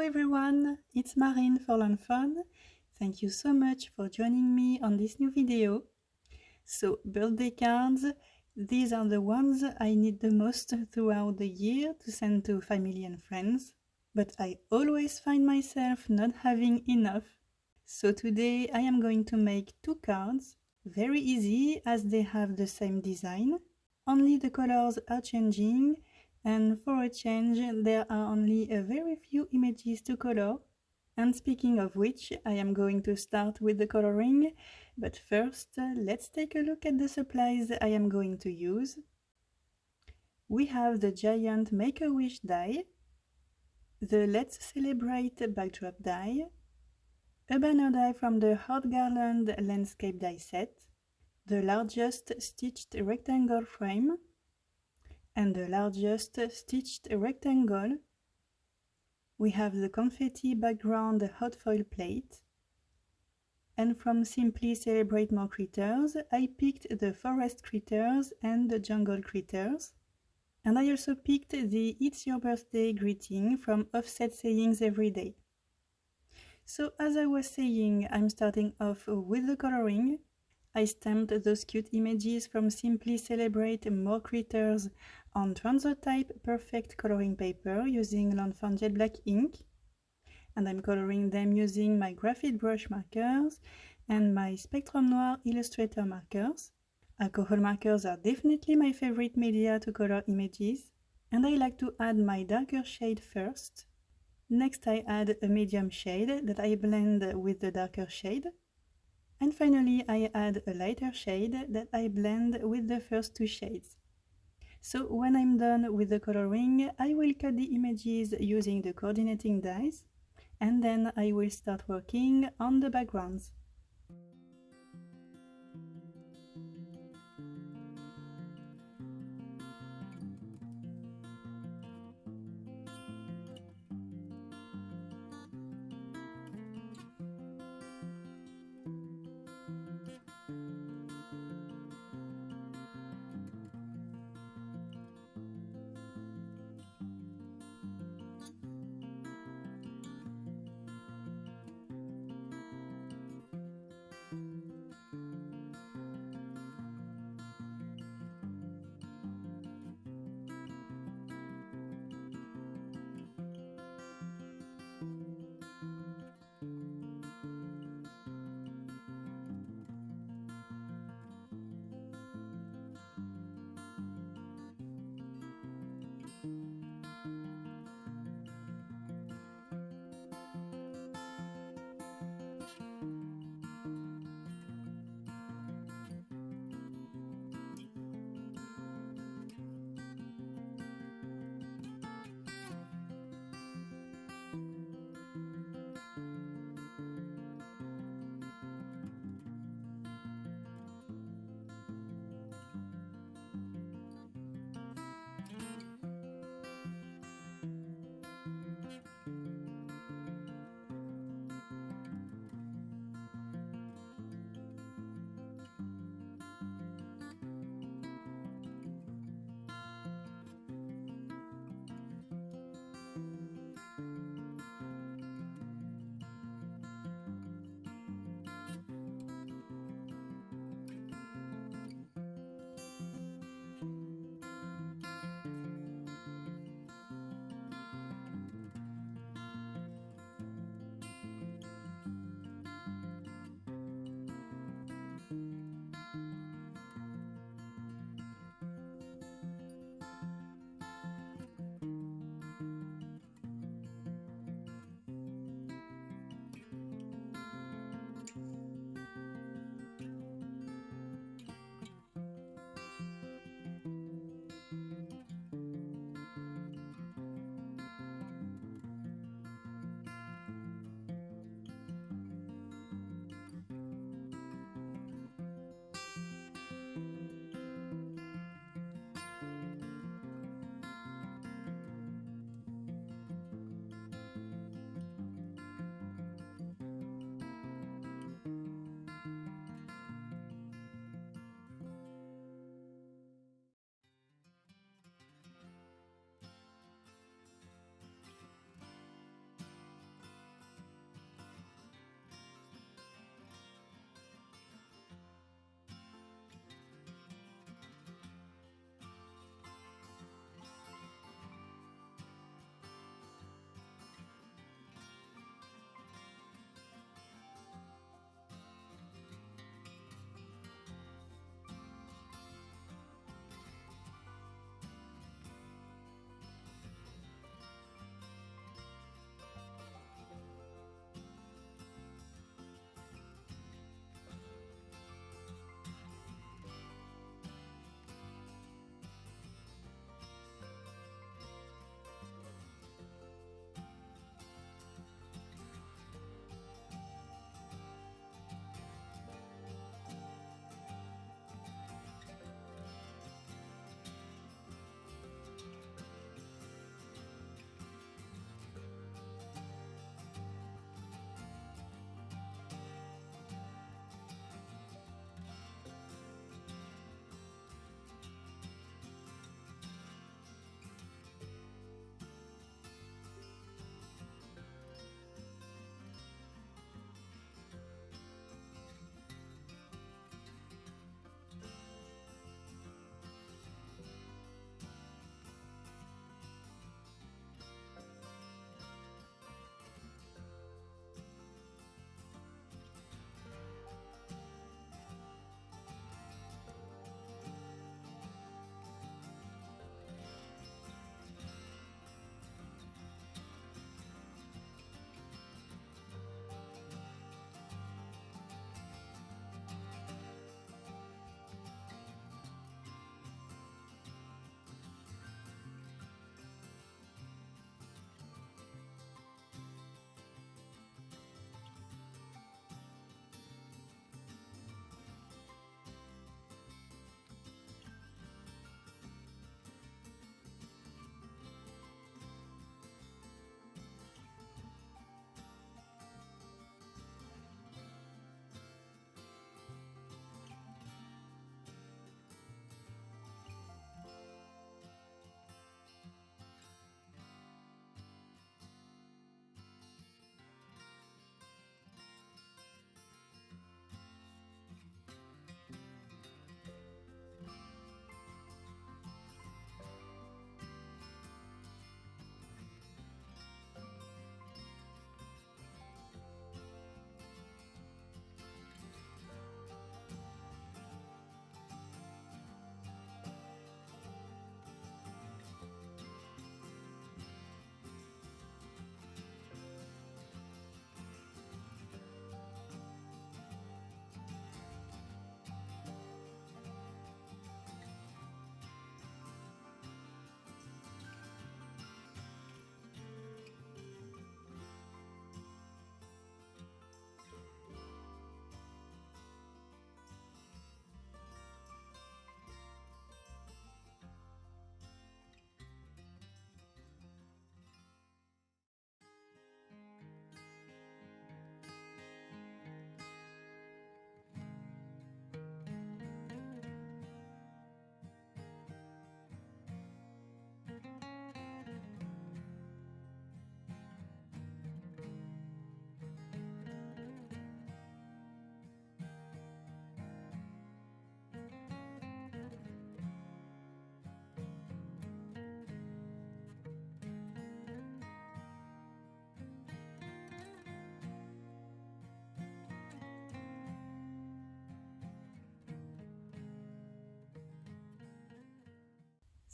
everyone, it's Marine for FAWN. Thank you so much for joining me on this new video. So, birthday cards, these are the ones I need the most throughout the year to send to family and friends, but I always find myself not having enough. So today I am going to make two cards, very easy as they have the same design, only the colors are changing. And for a change, there are only a very few images to color. And speaking of which, I am going to start with the coloring. But first, let's take a look at the supplies I am going to use. We have the giant Make-A-Wish die, the Let's Celebrate backdrop die, a banner die from the Heart Garland landscape die set, the largest stitched rectangle frame, and the largest stitched rectangle. We have the confetti background hot foil plate. And from Simply Celebrate More Critters, I picked the forest critters and the jungle critters. And I also picked the It's Your Birthday greeting from Offset Sayings Every Day. So as I was saying, I'm starting off with the coloring. I stamped those cute images from Simply Celebrate More Critters on Transotype Perfect coloring paper using Lanfern Jet Black ink. And I'm coloring them using my graphite brush markers and my Spectrum Noir Illustrator markers. Alcohol markers are definitely my favorite media to color images. And I like to add my darker shade first. Next I add a medium shade that I blend with the darker shade. And finally, I add a lighter shade that I blend with the first two shades. So when I'm done with the coloring, I will cut the images using the coordinating dies, and then I will start working on the backgrounds.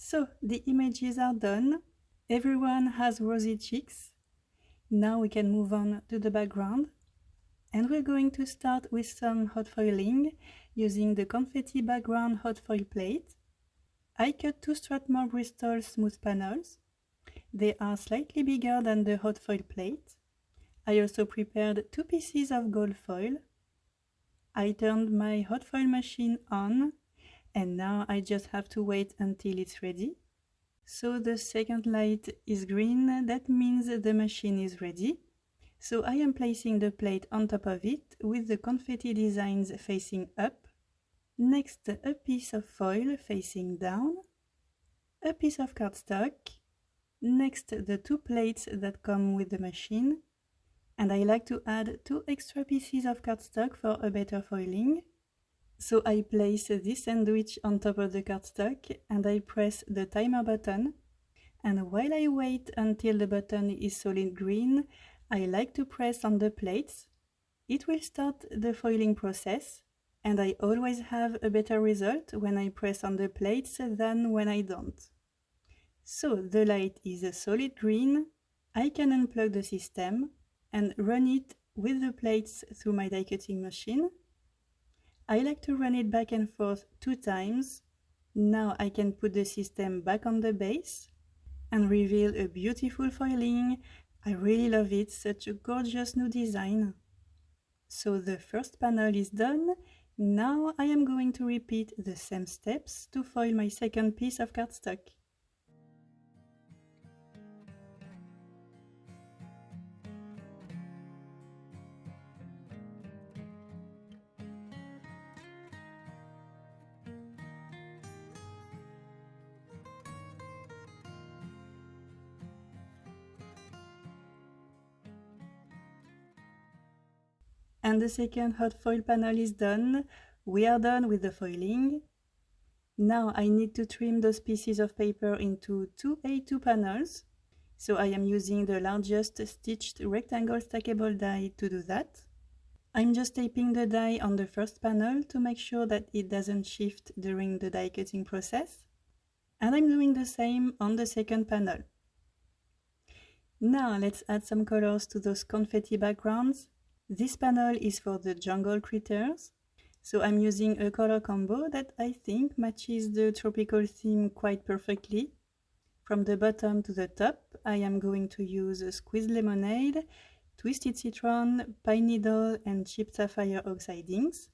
So the images are done. Everyone has rosy cheeks. Now we can move on to the background. And we're going to start with some hot foiling using the confetti background hot foil plate. I cut 2 Strathmore Bristol smooth panels. They are slightly bigger than the hot foil plate. I also prepared 2 pieces of gold foil. I turned my hot foil machine on, and now I just have to wait until it's ready. So the second light is green, that means the machine is ready. So I am placing the plate on top of it with the confetti designs facing up. Next, a piece of foil facing down. A piece of cardstock. Next, the 2 plates that come with the machine. And I like to add 2 extra pieces of cardstock for a better foiling. So I place this sandwich on top of the cardstock and I press the timer button. And while I wait until the button is solid green, I like to press on the plates. It will start the foiling process, and I always have a better result when I press on the plates than when I don't. So the light is a solid green. I can unplug the system and run it with the plates through my die cutting machine. I like to run it back and forth 2 times. Now I can put the system back on the base and reveal a beautiful foiling. I really love it, such a gorgeous new design. So the first panel is done. Now I am going to repeat the same steps to foil my second piece of cardstock. And the second hot foil panel is done. We are done with the foiling. Now I need to trim those pieces of paper into 2 A2 panels. So I am using the largest stitched rectangle stackable die to do that. I'm just taping the die on the first panel to make sure that it doesn't shift during the die cutting process. And I'm doing the same on the second panel. Now let's add some colors to those confetti backgrounds. This panel is for the jungle critters, so I'm using a color combo that I think matches the tropical theme quite perfectly. From the bottom to the top, I am going to use a squeezed lemonade, twisted citron, pine needle, and chipped sapphire oxide inks.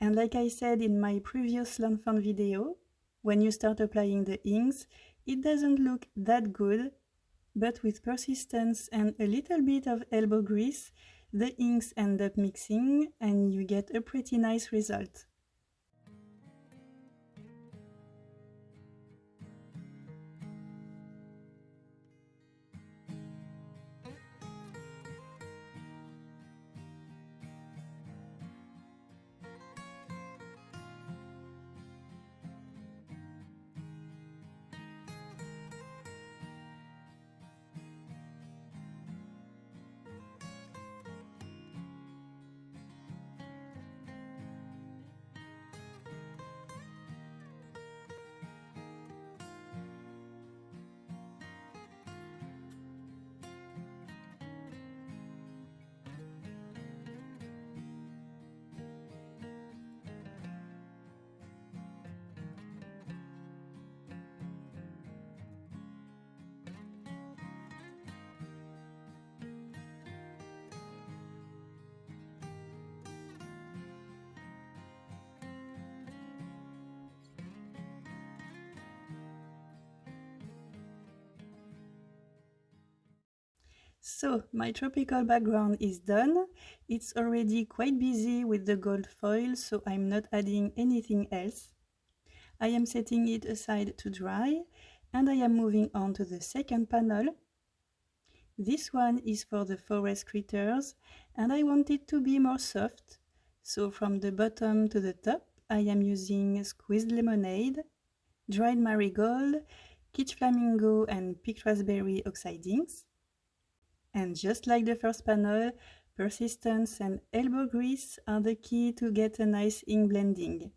And like I said in my previous FAWN video, when you start applying the inks, it doesn't look that good, but with persistence and a little bit of elbow grease, the inks end up mixing and you get a pretty nice result. So my tropical background is done. It's already quite busy with the gold foil, so I'm not adding anything else. I am setting it aside to dry, and I am moving on to the second panel. This one is for the forest critters, and I want it to be more soft. So from the bottom to the top, I am using squeezed lemonade, dried marigold, kitsch flamingo, and picked raspberry oxide inks. And just like the first panel, persistence and elbow grease are the key to get a nice ink blending.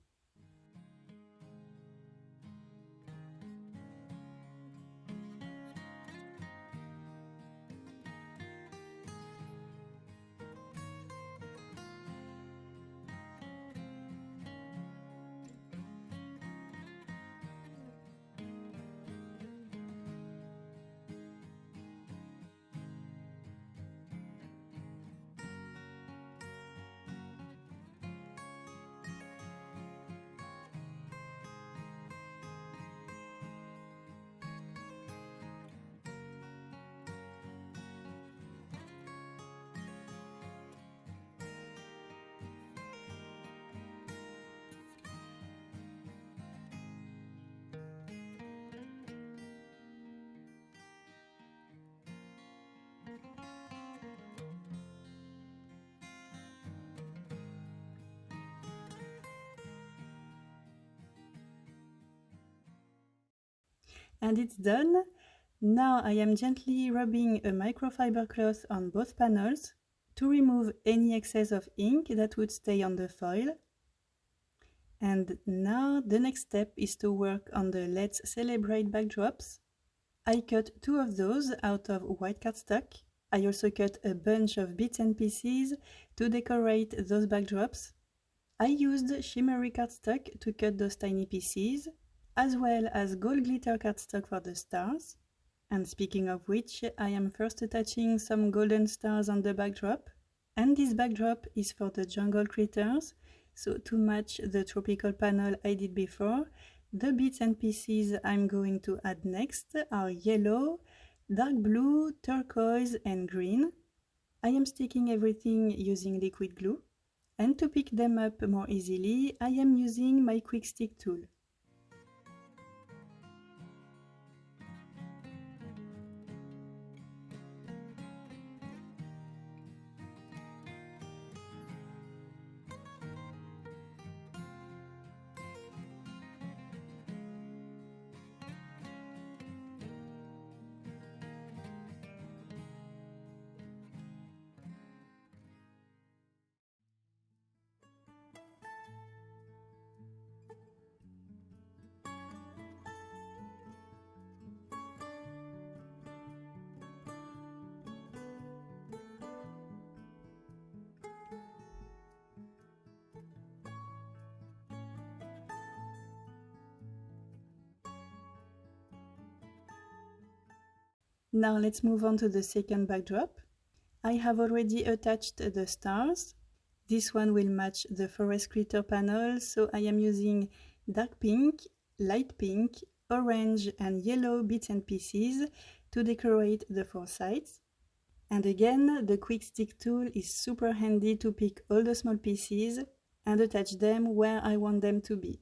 And it's done! Now I am gently rubbing a microfiber cloth on both panels to remove any excess of ink that would stay on the foil. And now the next step is to work on the Let's Celebrate backdrops. I cut 2 of those out of white cardstock. I also cut a bunch of bits and pieces to decorate those backdrops. I used shimmery cardstock to cut those tiny pieces, as well as gold glitter cardstock for the stars. And speaking of which, I am first attaching some golden stars on the backdrop. And this backdrop is for the jungle critters, so to match the tropical panel I did before, the bits and pieces I'm going to add next are yellow, dark blue, turquoise and green. I am sticking everything using liquid glue. And to pick them up more easily, I am using my quick stick tool. Now let's move on to the second backdrop. I have already attached the stars. This one will match the forest critter panel, so I am using dark pink, light pink, orange and yellow bits and pieces to decorate the 4 sides. And again, the quick stick tool is super handy to pick all the small pieces and attach them where I want them to be.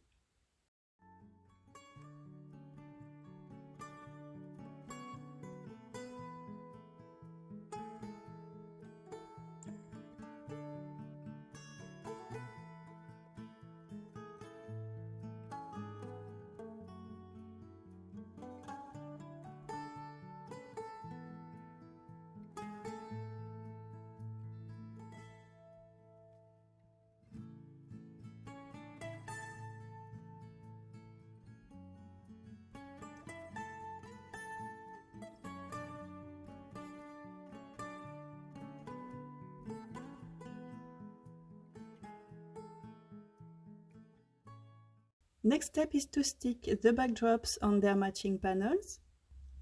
Next step is to stick the backdrops on their matching panels.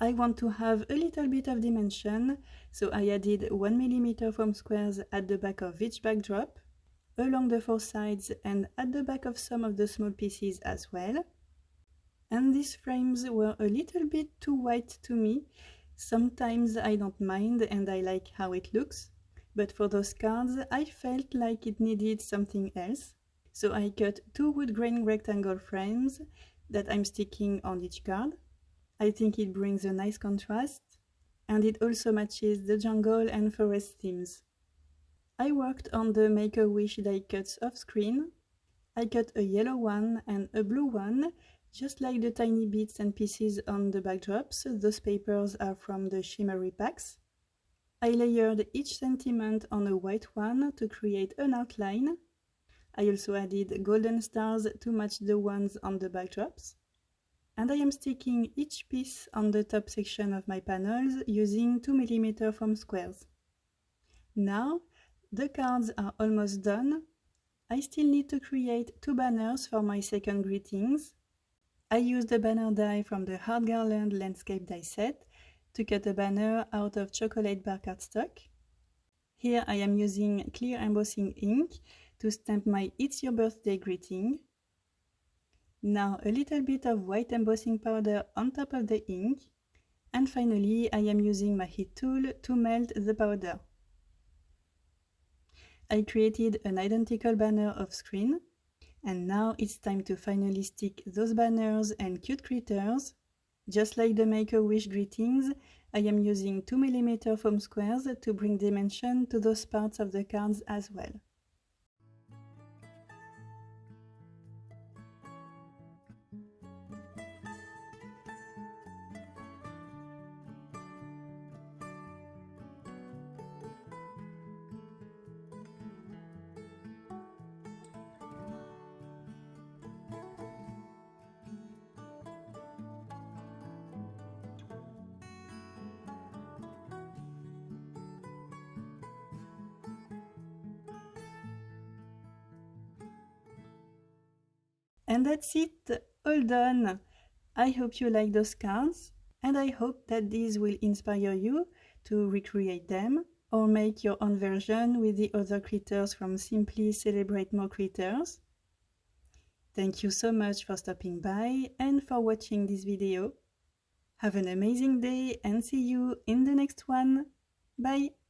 I want to have a little bit of dimension, so I added 1 mm foam squares at the back of each backdrop, along the 4 sides and at the back of some of the small pieces as well. And these frames were a little bit too white to me. Sometimes I don't mind and I like how it looks, but for those cards I felt like it needed something else. So I cut 2 wood grain rectangle frames that I'm sticking on each card. I think it brings a nice contrast, and it also matches the jungle and forest themes. I worked on the Make-A-Wish die cuts off screen. I cut a yellow one and a blue one, just like the tiny bits and pieces on the backdrops. Those papers are from the shimmery packs. I layered each sentiment on a white one to create an outline. I also added golden stars to match the ones on the backdrops. And I am sticking each piece on the top section of my panels using 2 mm foam squares. Now, the cards are almost done. I still need to create 2 banners for my second greetings. I used a banner die from the Heart Garland landscape die set to cut a banner out of chocolate bar cardstock. Here I am using clear embossing ink to stamp my It's Your Birthday greeting. Now a little bit of white embossing powder on top of the ink. And finally I am using my heat tool to melt the powder. I created an identical banner off screen. And now it's time to finally stick those banners and cute critters. Just like the Make-A-Wish greetings, I am using 2 mm foam squares to bring dimension to those parts of the cards as well. And that's it, all done. I hope you like those cards, and I hope that these will inspire you to recreate them or make your own version with the other critters from Simply Celebrate More Critters. Thank you so much for stopping by and for watching this video. Have an amazing day and see you in the next one. Bye!